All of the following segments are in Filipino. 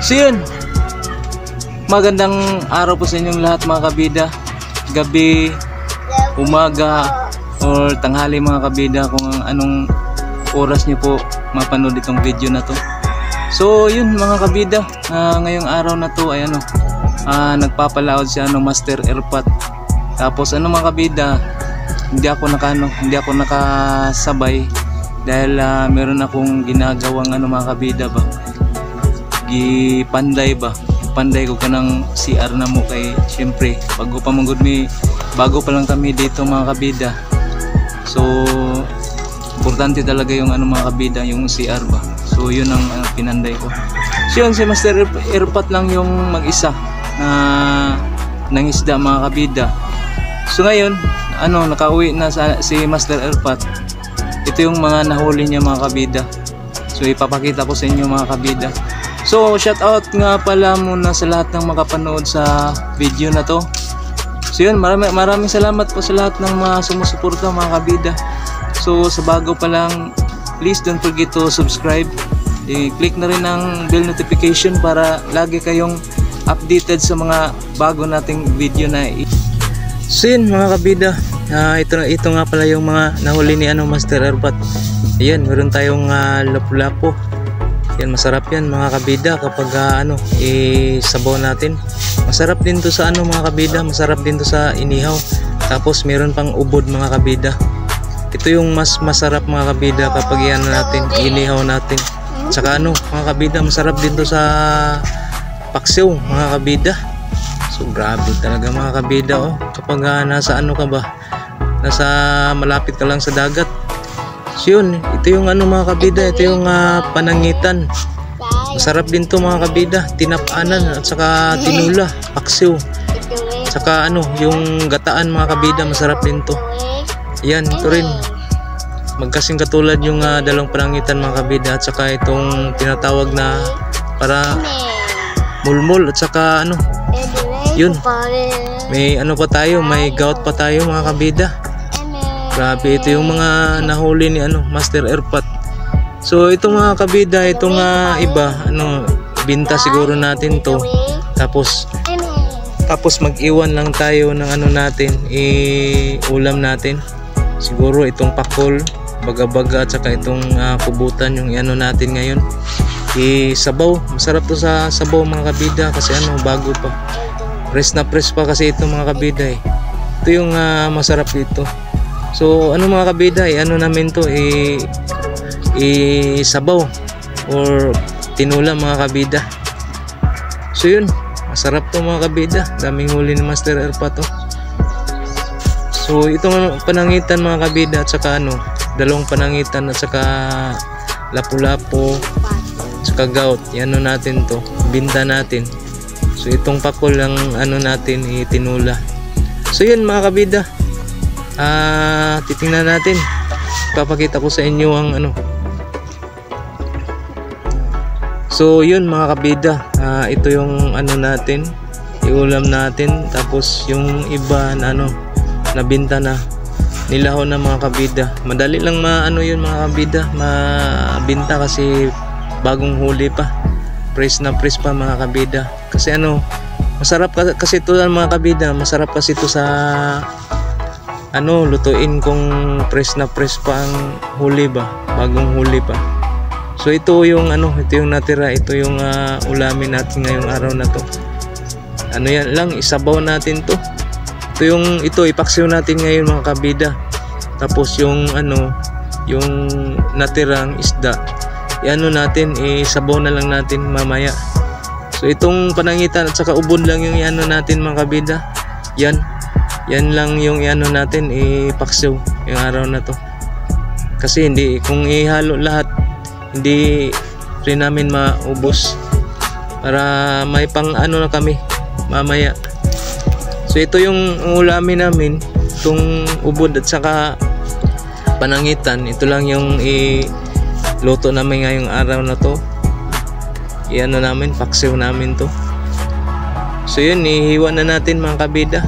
So yun, magandang araw po sa inyong lahat mga kabida. Gabi, umaga, or tanghali mga kabida, kung anong oras nyo po mapanood itong video na to. So yun mga kabida, ngayong araw na to ay nagpapalaod si Master Airpat. Tapos mga kabida, hindi ako nakasabay dahil meron akong ginagawang mga kabida ba, gipanday ko kanang CR na mo, kay syempre bago pa lang kami dito mga kabida. So importante talaga yung mga kabida, yung CR ba. So yun ang pinanday ko. So yun, si Master Airpat lang yung mag-isa na nangisda mga kabida. So ngayon nakauwi na si Master Airpat. Ito yung mga nahuli niya mga kabida. So ipapakita ko sa inyo mga kabida. So shout out nga pala muna sa lahat ng makapanood sa video na to. So yun, maraming salamat po sa lahat ng mga sumusuporta mga kabida. So sa bago pa lang, please don't forget to subscribe. I-click na rin ang bell notification para lagi kayong updated sa mga bago nating video na So yun mga kabida, ito nga pala yung mga nahuli ni Master Airpat. Ayan, meron tayong lapu-lapu. Yan, masarap yan mga kabida kapag isabaw natin. Masarap din to sa mga kabida, masarap din to sa inihaw. Tapos meron pang ubod mga kabida. Ito yung mas masarap mga kabida kapag inihaw natin. Tsaka mga kabida, masarap din to sa paksiw mga kabida. So grabe talaga mga kabida kapag nasa ka ba, nasa malapit ka lang sa dagat. So yun, ito yung mga kabida, ito yung panangitan. Masarap din to mga kabida, tinapanan at saka tinula, paksiw. Saka yung gataan mga kabida, masarap din to. Yan, ito rin. Magkasing katulad yung dalawang panangitan mga kabida, at saka itong tinatawag na para mulmul, at saka yun, may pa tayo, may gout pa tayo mga kabida. Grabe, ito yung mga nahuli ni Master Airpat. So itong mga kabida, itong iba binta siguro natin to. Tapos mag-iwan lang tayo ng natin, ulam natin. Siguro itong pakol, baga-baga, at saka itong kubutan yung natin ngayon. Sabaw, masarap to sa sabaw mga kabida kasi bago pa. Press na press pa kasi ito mga kabida Ito yung masarap dito. So mga kabida, namin to sabaw or tinula mga kabida. So yun, masarap to mga kabida. Daming huli ni Master Airpat So itong panangitan mga kabida, at saka dalawang panangitan, at saka lapu-lapu, at saka gout, natin to, binta natin. So itong pakol lang natin itinula. So yun mga kabida, titingnan natin, papakita ko sa inyo ang So yun mga kabida, ito yung natin, iulam natin. Tapos yung iba na nabinta na, nilaho na mga kabida. Madali lang yun mga kabida, mabinta kasi bagong huli pa, press na press pa mga kabida. Kasi masarap kasi ito mga kabida, masarap kasi ito sa lutuin kung press na press pa ang huli ba, bagong huli pa. So ito yung ito yung natira, ito yung ulamin natin ngayong araw na to. Yan lang, isabaw natin to. Ito ipaksiw natin ngayon mga kabida. Tapos yung yung natirang isda, natin, isabaw na lang natin mamaya. So itong panangitan at saka ubod lang yung natin mga kabida. Yan lang yung natin, ipaksiw yung araw na to. Kasi kung ihalo lahat, hindi rin namin maubos, para may pang na kami mamaya. So ito yung ulamin namin, itong ubod at saka panangitan. Ito lang yung luto namin ngayong araw na to. Namin, paksiw namin to. So yun, ihiwa na natin mga kabida.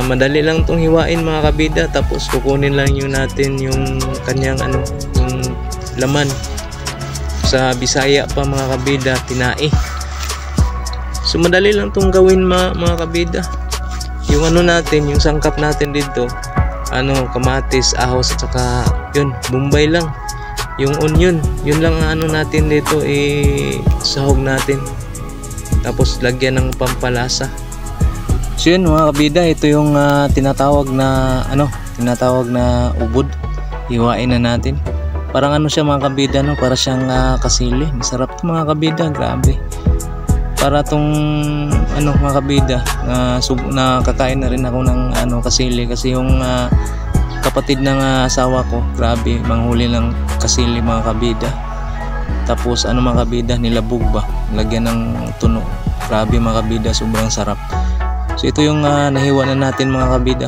Madali lang tong hiwain mga kabida. Tapos kukunin lang natin yung kanyang yung laman. sa Bisaya pa mga kabida, tinai. So madali lang tong gawin mga kabida. Yung ano natin, yung sangkap natin dito, kamatis, ahos, at saka yun, bombay lang. Yung onion, yun lang ang ano natin dito, sahog natin. Tapos lagyan ng pampalasa. So yun mga kabida, ito yung tinatawag na ubod. Hiwain na natin. Parang siya mga kabida, no? Para siyang kasili. Masarap to mga kabida, grabe. Para tong mga kabida, nakakain na rin ako ng kasili, kasi yung kapatid ng asawa ko, grabe, manghuli ng kasili mga kabida. Tapos mga kabida, nilabog ba, lagyan ng tunog. Grabe mga kabida, sobrang sarap. So ito yung nahiwa na natin mga kabida,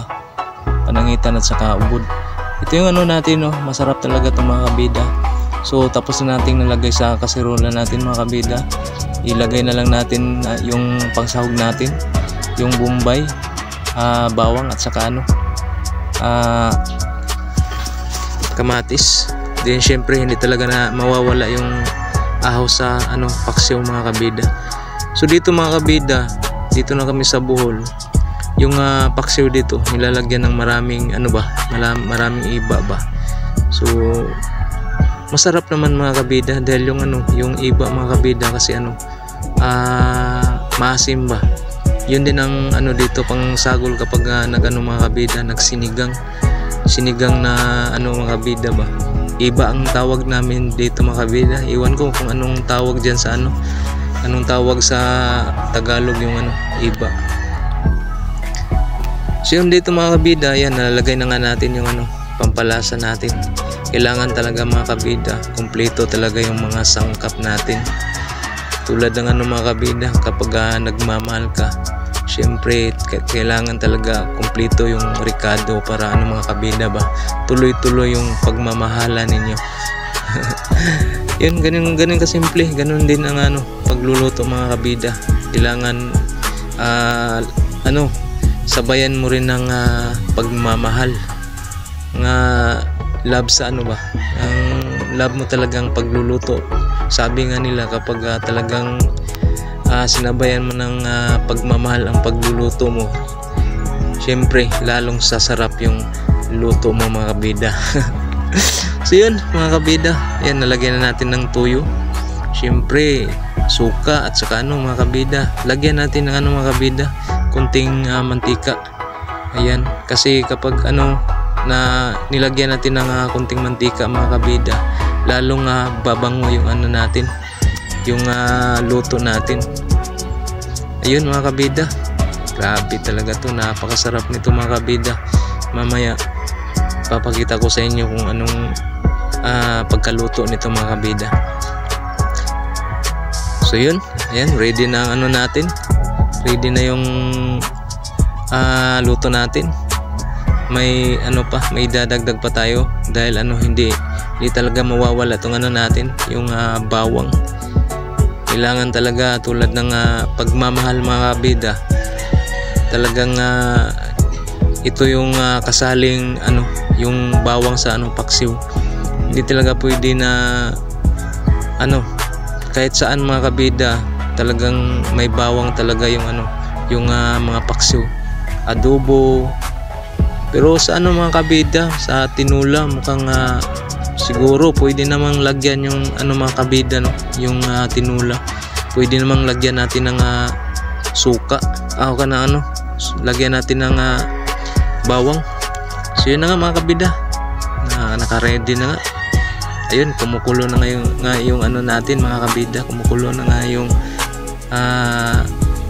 panangitan at saka ubod. Ito yung natin, masarap talaga itong mga kabida. So tapos na natin nalagay sa kasirola natin mga kabida. Ilagay na lang natin yung pangsahog natin, yung bombay, bawang, at saka kamatis. Then syempre hindi talaga na mawawala yung ahos sa paksiw mga kabida. So dito mga kabida, dito na kami sa Bohol. Yung paksiw dito nilalagyan ng maraming maraming iba ba. So masarap naman mga kabida, dahil yung iba mga kabida kasi maasim ba. Yun din ang dito pang sagol kapag mga kabida, nagsinigang na mga kabida ba. Iba ang tawag namin dito mga kabida. Iwan ko kung anong tawag diyan sa anong tawag sa Tagalog yung iba. So yun dito mga kabida, yan, nalalagay na nga natin yung pampalasa natin. Kailangan talaga mga kabida, kumpleto talaga yung mga sangkap natin. Tulad ng mga kabida, kapag nagmamahal ka, syempre kailangan talaga kumpleto yung rekado para mga kabida ba, tuloy-tuloy yung pagmamahala ninyo. Yun, ganun kasimple. Ganun din ang pagluluto mga kabida. Kailangan sabayan mo rin ng pagmamahal, love sa ang love mo talagang pagluluto. Sabi nga nila, kapag talagang sinabayan mo ng pagmamahal ang pagluluto mo, syempre lalong sasarap yung luto mo mga kabida. So yun mga kabida, yan, nalagyan na natin ng tuyo, syempre suka, at saka mga kabida, lagyan natin ng mga kabida, kunting mantika. Ayan, kasi kapag na nilagyan natin ng kunting mantika mga kabida, lalong babango yung natin, yung luto natin. Ayun mga kabida, grabe talaga to, napakasarap nito mga kabida. Mamaya papakita ko sa inyo kung anong pagkaluto nito mga kabida. So yun, ayan, ready na ang natin, ready na yung luto natin. May may dadagdag pa tayo, dahil hindi talaga mawawala tong natin, yung bawang. Kailangan talaga, tulad ng pagmamahal mga kabida, talagang ito yung kasaling yung bawang sa paksiw. Hindi talaga pwede na kahit saan mga kabida, talagang may bawang talaga yung yung mga paksiw, adobo. Pero sa mga kabida, sa tinula mukhang siguro pwede namang lagyan yung mga kabida, yung tinula. Pwede namang lagyan natin ng suka, lagyan natin ng bawang. So yun na nga mga kabida, naka-ready na nga. Ayun, kumukulo na nga yung natin mga kabida, kumukulo na nga yung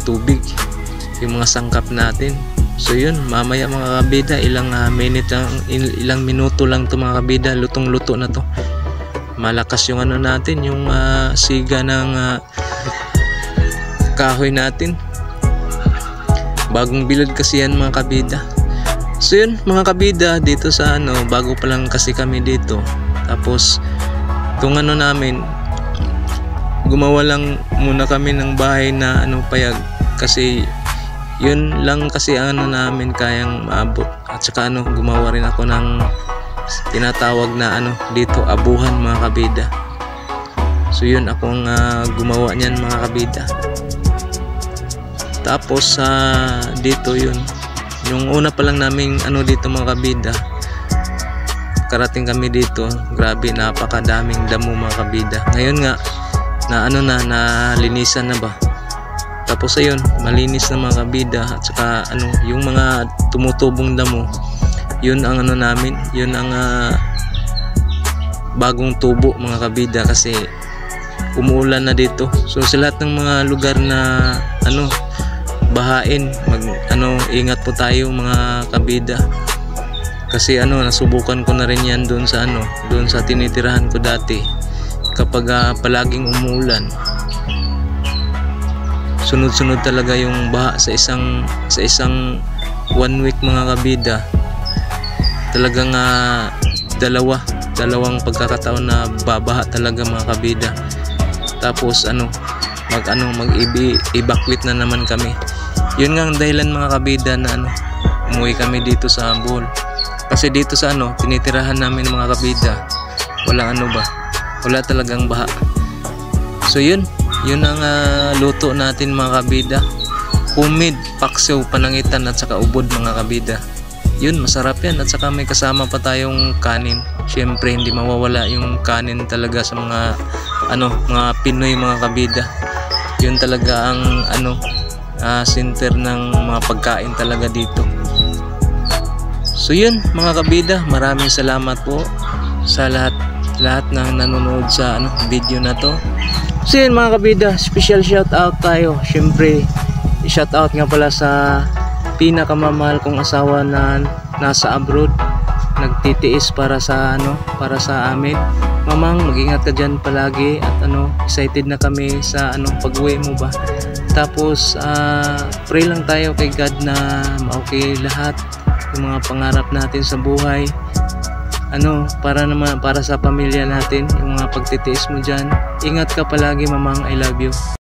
tubig, yung mga sangkap natin. So yun, mamaya mga kabida, ilang minuto lang to mga kabida, lutong-luto na to. Malakas yung natin, yung siga ng kahoy natin. Bagong bilad kasi yan mga kabida. So yun mga kabida, dito sa bago pa lang kasi kami dito. Tapos itong namin, gumawa lang muna kami ng bahay na payag, kasi yun lang kasi ang namin kayang maabot. At saka gumawa rin ako ng tinatawag na dito, abuhan mga kabida. So So yun, ako ang gumawa niyan mga kabida. Tapos dito yun, yung una pa lang naming dito mga kabida, karating kami dito, grabe, napakadaming damo mga kabida. Ngayon nga na linisan na ba. Tapos ayun, malinis na mga kabida. At saka yung mga tumutubong damo, yun ang namin, yun ang bagong tubo mga kabida, kasi umuulan na dito. So sa lahat ng mga lugar na bahain, ingat po tayo mga kabida. Kasi nasubukan ko na rin yan doon sa tinitirahan ko dati. Kapag palaging umuulan, sunod-sunod talaga yung baha sa isang 1 week mga kabida. Talagang dalawang pagkakataon na babaha talaga mga kabida. Tapos mag-evacuate na naman kami. Yun nga ang dahilan mga kabida na umuwi kami dito sa Bohol. Kasi dito sa tinitirahan namin mga kabida, wala talagang baha. So yun ang luto natin mga kabida. Humid, paksiw, panangitan at saka ubod mga kabida. Yun, masarap yan. At saka may kasama pa tayong kanin. Syempre hindi mawawala yung kanin talaga sa mga mga Pinoy mga kabida. Yun talaga ang center ng mga pagkain talaga dito. So yun mga kabida, maraming salamat po sa lahat na nanonood sa video na to. So yun mga kabida, special shout out tayo. Syempre shout out nga pala sa pinakamamahal kong asawa na nasa abroad, nagtitiis para sa amin. Mamang, mag-ingat ka dyan palagi at excited na kami sa pag-uwi mo ba. Tapos pray lang tayo kay God na okay lahat yung mga pangarap natin sa buhay, para sa pamilya natin, yung mga pagtitiis mo dyan. Ingat ka palagi mamang, I love you.